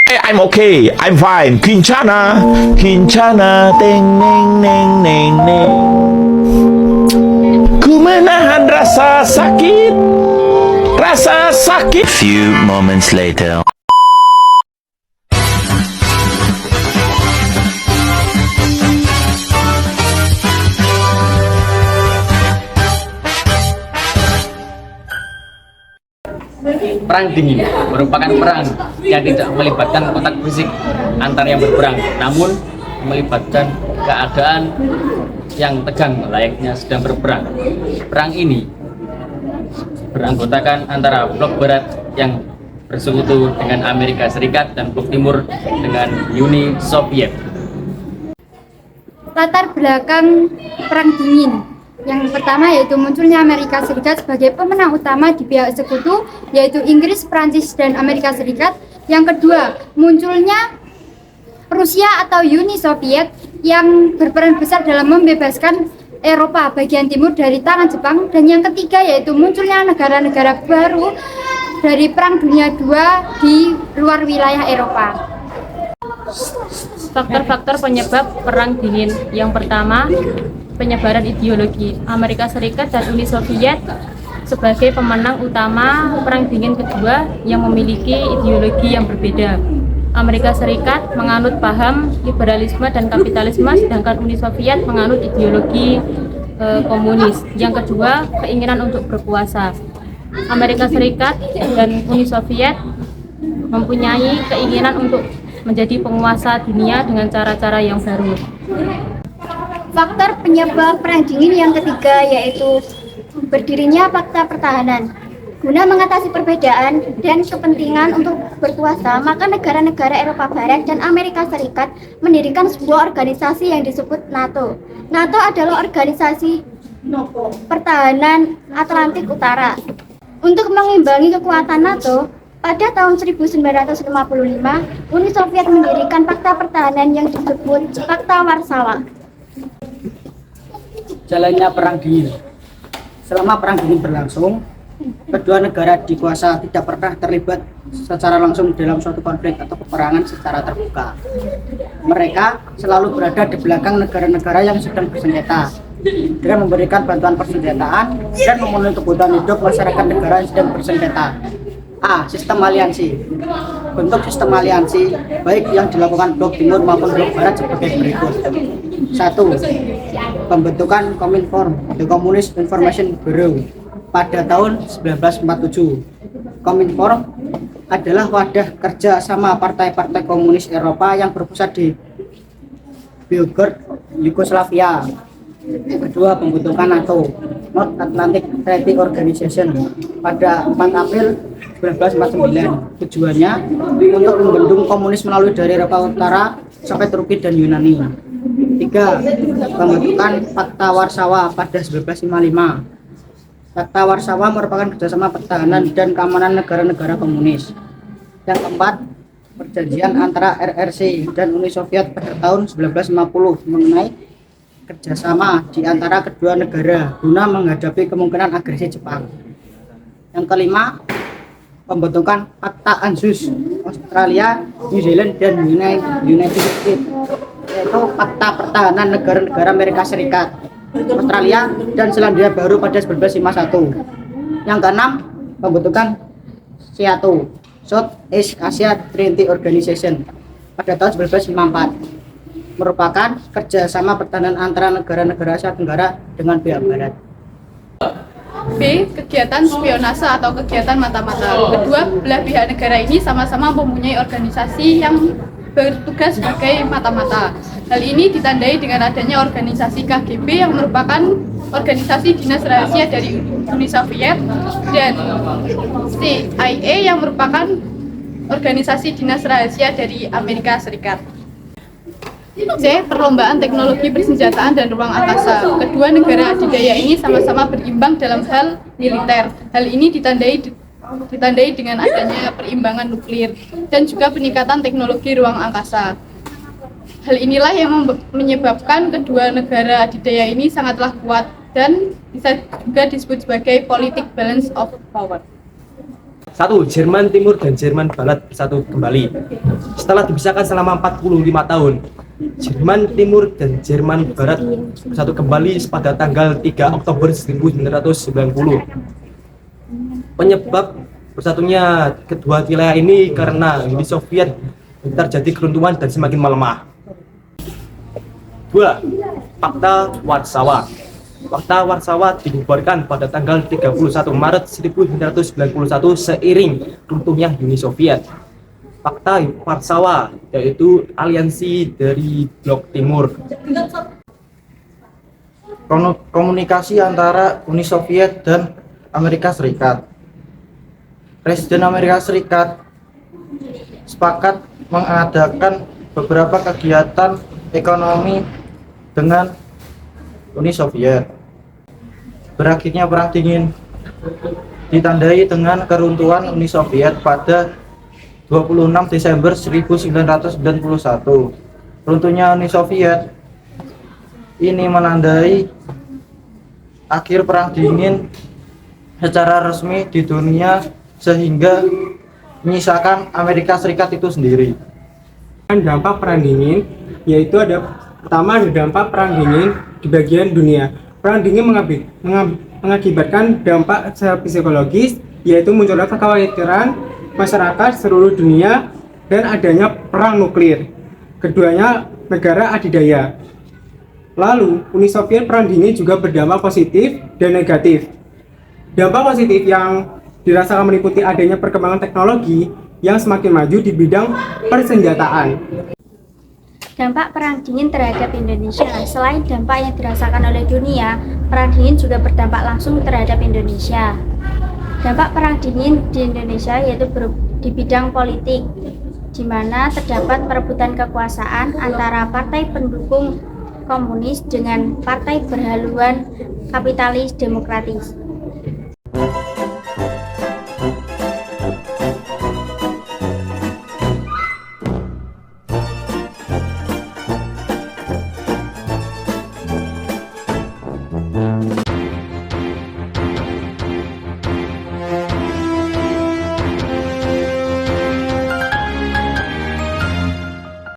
I'm okay. I'm fine. Kincana, Kincana, teng neng neng neng neng. Ku menahan rasa sakit, rasa sakit. Few moments later. Perang dingin merupakan perang yang tidak melibatkan kontak fisik antar yang berperang, namun melibatkan keadaan yang tegang layaknya sedang berperang. Perang ini beranggotakan antara blok barat yang bersekutu dengan Amerika Serikat dan blok timur dengan Uni Soviet. Latar belakang Perang Dingin. Yang pertama yaitu munculnya Amerika Serikat sebagai pemenang utama di pihak sekutu, yaitu Inggris, Prancis, dan Amerika Serikat. Yang kedua, munculnya Rusia atau Uni Soviet yang berperan besar dalam membebaskan Eropa bagian timur dari tangan Jepang. Dan yang ketiga yaitu munculnya negara-negara baru dari Perang Dunia II di luar wilayah Eropa. Faktor-faktor penyebab Perang Dingin. Yang pertama, penyebaran ideologi. Amerika Serikat dan Uni Soviet sebagai pemenang utama Perang Dingin kedua yang memiliki ideologi yang berbeda. Amerika Serikat menganut paham liberalisme dan kapitalisme, sedangkan Uni Soviet menganut ideologi komunis. Yang kedua, keinginan untuk berkuasa. Amerika Serikat dan Uni Soviet mempunyai keinginan untuk menjadi penguasa dunia dengan cara-cara yang baru. Faktor penyebab Perang Dingin yang ketiga yaitu berdirinya Fakta Pertahanan. Guna mengatasi perbedaan dan kepentingan untuk berkuasa, maka negara-negara Eropa Barat dan Amerika Serikat mendirikan sebuah organisasi yang disebut NATO. NATO adalah organisasi pertahanan Atlantik Utara. Untuk mengimbangi kekuatan NATO, pada tahun 1955, Uni Soviet mendirikan Fakta Pertahanan yang disebut Fakta Warsawa. Jalannya Perang Dingin. Selama Perang Dingin berlangsung, kedua negara dikuasa tidak pernah terlibat secara langsung dalam suatu konflik atau peperangan secara terbuka. Mereka selalu berada di belakang negara-negara yang sedang bersengketa dengan memberikan bantuan persenjataan dan memenuhi kebutuhan hidup masyarakat negara yang sedang bersengketa. A. Sistem aliansi. Bentuk sistem aliansi baik yang dilakukan blok timur maupun blok barat sebagai berikut. 1. Pembentukan Kominform, The Communist Information Bureau pada tahun 1947. Kominform adalah wadah kerja sama partai-partai komunis Eropa yang berpusat di Belgrade, Yugoslavia. Kedua, pembentukan NATO, North Atlantic Treaty Organization pada 4 April 1949. Tujuannya untuk membendung komunis melalui dari Eropa Utara sampai Turki dan Yunani. 3. Pembentukan Fakta Warsawa pada 1955. Fakta Warsawa merupakan kerjasama pertahanan dan keamanan negara-negara komunis. Yang keempat, perjanjian antara RRC dan Uni Soviet pada tahun 1950 mengenai kerjasama di antara kedua negara guna menghadapi kemungkinan agresi Jepang. Yang kelima, pembentukan Fakta ANZUS Australia, New Zealand, dan United States, yaitu Fakta Pertahanan negara-negara Amerika Serikat, Australia, dan Selandia Baru pada 1951. Yang keenam, pembentukan SEATO, South East Asia Treaty Organization, pada tahun 1954. Merupakan kerjasama pertahanan antara negara-negara Asia Tenggara dengan pihak Barat. B. Kegiatan spionase atau kegiatan mata-mata. Kedua belah pihak negara ini sama-sama mempunyai organisasi yang bertugas sebagai mata-mata. Hal ini ditandai dengan adanya organisasi KGB yang merupakan organisasi dinas rahasia dari Uni Soviet dan CIA yang merupakan organisasi dinas rahasia dari Amerika Serikat. C. Perlombaan teknologi persenjataan dan ruang angkasa. Kedua negara adidaya ini sama-sama berimbang dalam hal militer. Hal ini ditandai dengan adanya perimbangan nuklir dan juga peningkatan teknologi ruang angkasa. Hal inilah yang menyebabkan kedua negara adidaya ini sangatlah kuat dan bisa juga disebut sebagai politik balance of power. 1. Jerman Timur dan Jerman Barat bersatu kembali. Setelah dipisahkan selama 45 tahun, Jerman Timur dan Jerman Barat bersatu kembali pada tanggal 3 Oktober 1990. Penyebab bersatunya kedua wilayah ini karena Uni Soviet terjadi keruntuhan dan semakin melemah. 2. Fakta Warsawa. Fakta Warsawa dibubarkan pada tanggal 31 Maret 1991 seiring runtuhnya Uni Soviet. Fakta Warsawa yaitu aliansi dari blok timur. Komunikasi antara Uni Soviet dan Amerika Serikat. Presiden Amerika Serikat sepakat mengadakan beberapa kegiatan ekonomi dengan Uni Soviet. Berakhirnya Perang Dingin ditandai dengan keruntuhan Uni Soviet pada 26 Desember 1991. Runtuhnya Uni Soviet ini menandai akhir Perang Dingin secara resmi di dunia sehingga menyisakan Amerika Serikat itu sendiri. Dampak Perang Dingin yaitu pertama ada dampak Perang Dingin di bagian dunia. Perang Dingin mengakibatkan dampak secara psikologis, yaitu munculnya kekhawatiran masyarakat seluruh dunia dan adanya perang nuklir. Keduanya negara adidaya. Lalu, Uni Soviet Perang Dingin juga berdampak positif dan negatif. Dampak positif yang dirasakan meliputi adanya perkembangan teknologi yang semakin maju di bidang persenjataan. Dampak Perang Dingin terhadap Indonesia. Selain dampak yang dirasakan oleh dunia, Perang Dingin juga berdampak langsung terhadap Indonesia. Dampak Perang Dingin di Indonesia yaitu di bidang politik, di mana terdapat perebutan kekuasaan antara partai pendukung komunis dengan partai berhaluan kapitalis demokratis.